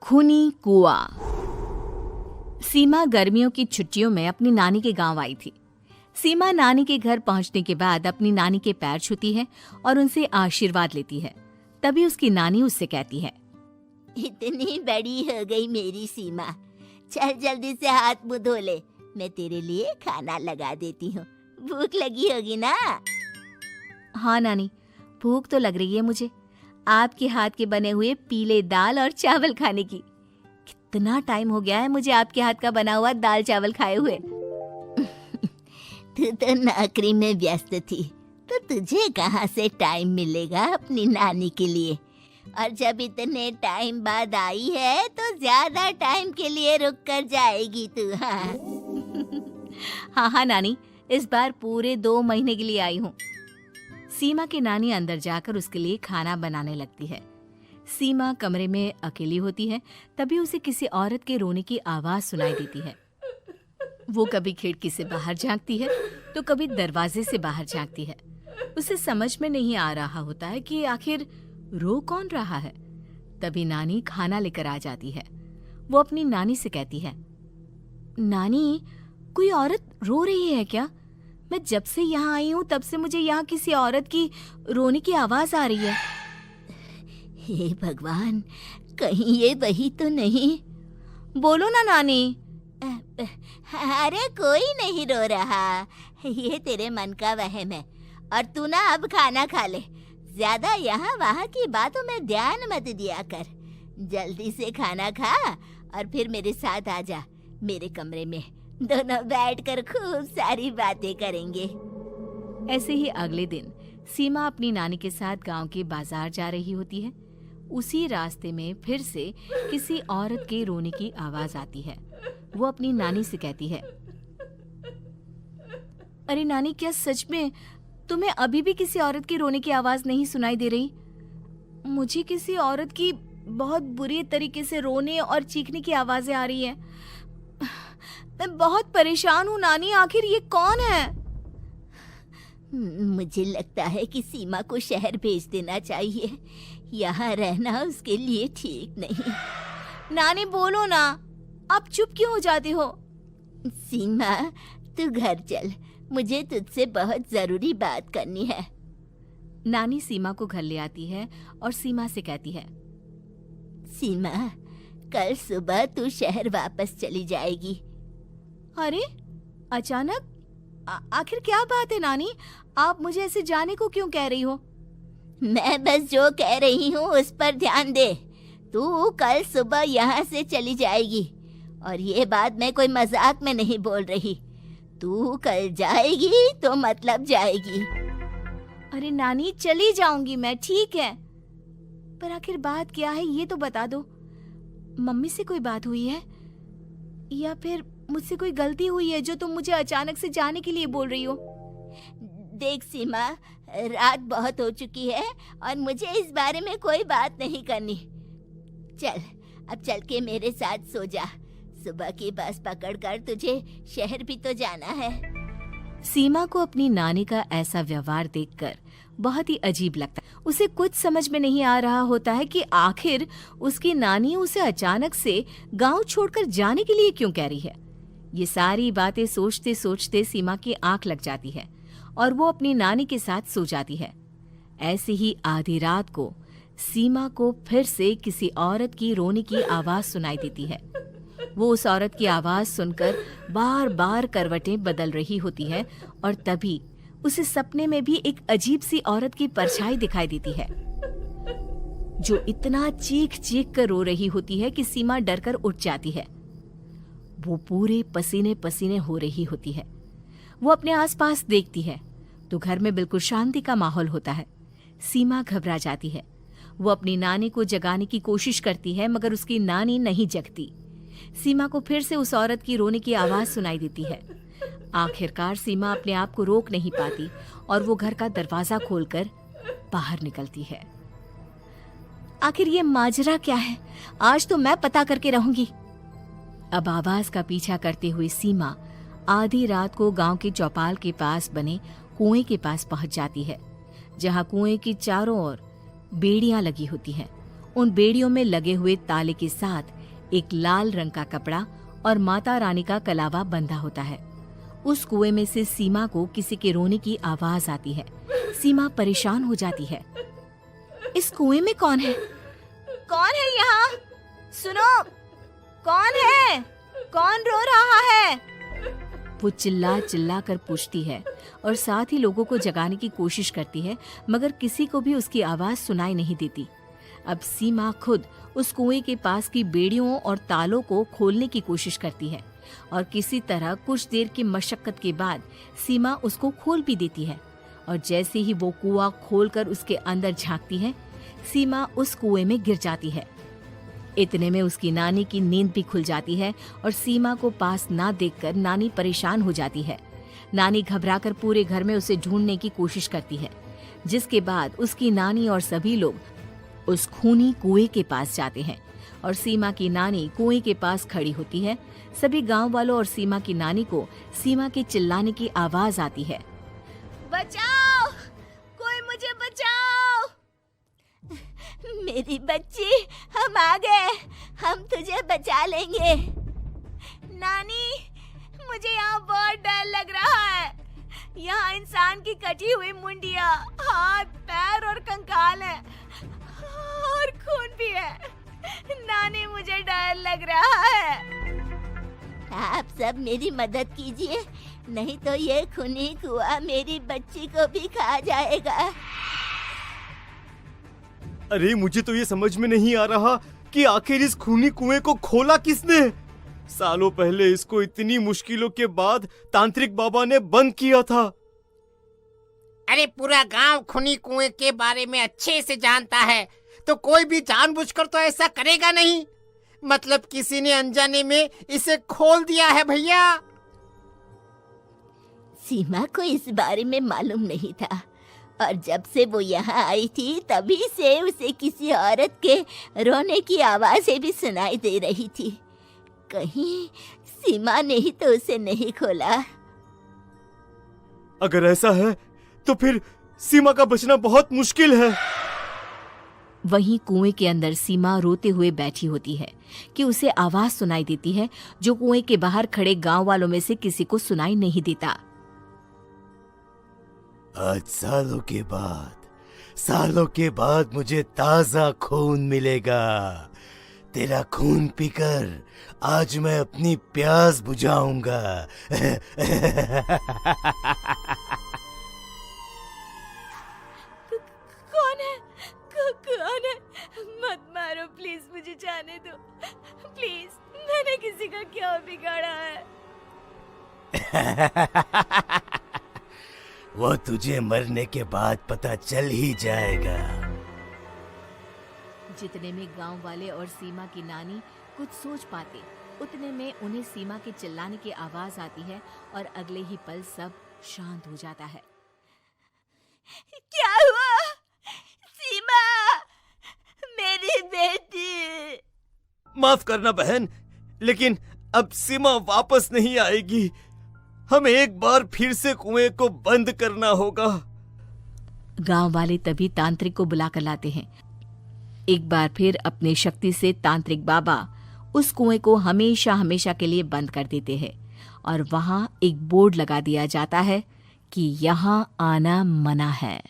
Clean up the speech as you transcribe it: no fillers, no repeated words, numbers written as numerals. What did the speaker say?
खूनी कुआं। सीमा गर्मियों की छुट्टियों में अपनी नानी के गांव आई थी। सीमा नानी के घर पहुंचने के बाद अपनी नानी के पैर छूती है और उनसे आशीर्वाद लेती है। तभी उसकी नानी उससे कहती है, इतनी बड़ी हो गई मेरी सीमा, चल जल्दी से हाथ मुंह धो ले, मैं तेरे लिए खाना लगा देती हूँ। भूख लगी होगी ना? हाँ नानी, भूख तो लग रही है मुझे, आपके हाथ के बने हुए पीले दाल और चावल खाने की। कितना टाइम हो गया है मुझे आपके हाथ का बना हुआ दाल चावल खाए हुए। तू तो नौकरी में व्यस्त थी, तो तुझे कहाँ से टाइम मिलेगा अपनी नानी के लिए? और जब इतने टाइम बाद आई है तो ज्यादा टाइम के लिए रुक कर जाएगी तू। हाँ नानी, इस बार पूरे 2 महीने के लिए आई हूँ। सीमा की नानी अंदर जाकर उसके लिए खाना बनाने लगती है। सीमा कमरे में अकेली होती है, तभी उसे किसी औरत के रोने की आवाज सुनाई देती है। वो कभी खिड़की से बाहर झांकती है तो कभी दरवाजे से बाहर झांकती है। उसे समझ में नहीं आ रहा होता है कि आखिर रो कौन रहा है। तभी नानी खाना लेकर आ जाती है। वो अपनी नानी से कहती है, नानी, कोई औरत रो रही है क्या? मैं जब से यहाँ आई हूँ तब से मुझे यहाँ किसी औरत की रोने की आवाज आ रही है। हे भगवान, कहीं ये वही तो नहीं? बोलो ना नानी। अरे कोई नहीं रो रहा, ये तेरे मन का वहम है। और तू ना अब खाना खा ले, ज्यादा यहाँ वहाँ की बातों में ध्यान मत दिया कर। जल्दी से खाना खा और फिर मेरे साथ आ जा मेरे कमरे में, दोनों बैठकर खूब सारी बातें करेंगे। ऐसे ही अगले दिन सीमा अपनी नानी के साथ गांव के बाजार जा रही होती है। उसी रास्ते में फिर से किसी औरत के रोने की आवाज आती है। वो अपनी नानी से कहती है, अरे नानी, क्या सच में तुम्हें अभी भी किसी औरत की रोने की आवाज नहीं सुनाई दे रही? मुझे किसी औरत की बहुत बुरी तरीके से रोने और चीखने की आवाजें आ रही है। मैं बहुत परेशान हूँ नानी, आखिर ये कौन है? मुझे लगता है कि सीमा को शहर भेज देना चाहिए, यहाँ रहना उसके लिए ठीक नहीं। नानी बोलो ना, आप चुप क्यों हो जाती हो? सीमा, तू घर चल, मुझे तुझसे बहुत जरूरी बात करनी है। नानी सीमा को घर ले आती है और सीमा से कहती है, सीमा, कल सुबह तू शहर वापस चली जाएगी। अरे अचानक? आखिर क्या बात है नानी, आप मुझे ऐसे जाने को क्यों कह रही हो? मैं बस जो कह रही हूँ उस पर ध्यान दे। तू कल सुबह यहाँ से चली जाएगी, और ये बात मैं कोई मजाक में नहीं बोल रही। तू कल जाएगी तो मतलब जाएगी। अरे नानी, चली जाऊंगी मैं, ठीक है, पर आखिर बात क्या है ये तो बता दो। मम्मी से कोई बात हुई है या फिर मुझसे कोई गलती हुई है जो तुम मुझे अचानक से जाने के लिए बोल रही हो? देख सीमा, रात बहुत हो चुकी है और मुझे इस बारे में कोई बात नहीं करनी। चल, अब चल के मेरे साथ सो जा। सुबह की बस पकड़कर तुझे शहर भी तो जाना है। सीमा को अपनी नानी का ऐसा व्यवहार देखकर बहुत ही अजीब लगता है। उसे कुछ समझ में नहीं आ रहा होता है कि आखिर उसकी नानी उसे अचानक से गांव छोड़कर जाने के लिए क्यों कह रही है। ये सारी बातें सोचते सोचते सीमा की आंख लग जाती है और वो अपनी नानी के साथ सो जाती है। ऐसे ही आधी रात को सीमा को फिर से किसी औरत की रोने की आवाज सुनाई देती है। वो उस औरत की आवाज सुनकर बार बार करवटें बदल रही होती है और तभी उसे सपने में भी एक अजीब सी औरत की परछाई दिखाई देती है, जो इतना चीख चीख कर रो रही होती है कि सीमा डरकर उठ जाती है। वो पूरे पसीने पसीने हो रही होती है। वो अपने आसपास देखती है तो घर में बिल्कुल शांति का माहौल होता है। सीमा घबरा जाती है। वो अपनी नानी को जगाने की कोशिश करती है, मगर उसकी नानी नहीं जगती। सीमा को फिर से उस औरत की रोने की आवाज सुनाई देती है। आखिरकार सीमा अपने आप को रोक नहीं पाती और वो घर का दरवाजा खोलकर बाहर निकलती है। आखिर ये माजरा क्या है? आज तो मैं पता करके रहूंगी। अब आवाज का पीछा करते हुए सीमा आधी रात को गांव के चौपाल के पास बने कुएं के पास पहुंच जाती है, जहां कुएं की चारों ओर बेड़ियां लगी होती हैं उन बेड़ियों में लगे हुए ताले के साथ एक लाल रंग का कपड़ा और माता रानी का कलावा बंधा होता है। उस कुएं में से सीमा को किसी के रोने की आवाज आती है। सीमा परेशान हो जाती है। इस कुएं में कौन है? कौन है यहाँ? सुनो, कौन है? कौन रो रहा है? वो चिल्ला चिल्ला कर पूछती है और साथ ही लोगों को जगाने की कोशिश करती है, मगर किसी को भी उसकी आवाज सुनाई नहीं देती। अब सीमा खुद उस कुएं के पास की बेड़ियों और तालों को खोलने की कोशिश करती है और किसी तरह कुछ देर की मशक्कत के बाद सीमा उसको खोल भी देती है। और जैसे ही वो कुआं खोलकर उसके अंदर झांकती है, सीमा उस कुएं में गिर जाती है। इतने में उसकी नानी की नींद भी खुल जाती है और सीमा को पास ना देखकर नानी परेशान हो जाती है। नानी घबराकर पूरे घर में उसे ढूंढने की कोशिश करती है, जिसके बाद उसकी नानी और सभी लोग उस खूनी कुएं के पास जाते हैं और सीमा की नानी कुएं के पास खड़ी होती है। सभी गांव वालों और सीमा की नानी को सीमा के चिल्लाने की आवाज आती है। बचाओ, कोई मुझे बचाओ। मेरी बच्ची, हम आ गए, हम तुझे बचा लेंगे। नानी, मुझे यहाँ बहुत डर लग रहा है। यहाँ इंसान की कटी हुई मुंडिया, हाथ, पैर और कंकाल है और खून भी है। नानी, मुझे डर लग रहा है। आप सब मेरी मदद कीजिए, नहीं तो ये खूनी कुआं मेरी बच्ची को भी खा जाएगा। अरे मुझे तो ये समझ में नहीं आ रहा कि आखिर इस खूनी कुएं को खोला किसने। सालों पहले इसको इतनी मुश्किलों के बाद तांत्रिक बाबा ने बंद किया था। अरे पूरा गांव खूनी कुएं के बारे में अच्छे से जानता है, तो कोई भी जानबूझकर तो ऐसा करेगा नहीं। मतलब किसी ने अनजाने में इसे खोल दिया है भैया। सीमा को इस बारे में मालूम नहीं था और जब से वो यहाँ आई थी तभी से उसे किसी औरत के रोने की आवाजें भी सुनाई दे रही थी। कहीं सीमा ने ही तो उसे नहीं खोला। अगर ऐसा है तो फिर सीमा का बचना बहुत मुश्किल है। वहीं कुएं के अंदर सीमा रोते हुए बैठी होती है कि उसे आवाज सुनाई देती है, जो कुएं के बाहर खड़े गांव वालों में से किसी को सुनाई नहीं देता। आज सालों के बाद मुझे ताजा खून मिलेगा। तेरा खून पीकर आज मैं अपनी प्यास बुझाऊंगा। कौन है? मत मारो प्लीज, मुझे जाने दो प्लीज। मैंने किसी का क्या बिगाड़ा है? वो तुझे मरने के बाद पता चल ही जाएगा। जितने में गांव वाले और सीमा की नानी कुछ सोच पाते, उतने में उन्हें सीमा के चिल्लाने की आवाज आती है और अगले ही पल सब शांत हो जाता है। क्या हुआ? सीमा, मेरी बेटी। माफ करना बहन, लेकिन अब सीमा वापस नहीं आएगी। हमें एक बार फिर से कुएं को बंद करना होगा। गांव वाले तभी तांत्रिक को बुला कर लाते हैं। एक बार फिर अपनी शक्ति से तांत्रिक बाबा उस कुएं को हमेशा हमेशा के लिए बंद कर देते हैं और वहां एक बोर्ड लगा दिया जाता है कि यहाँ आना मना है।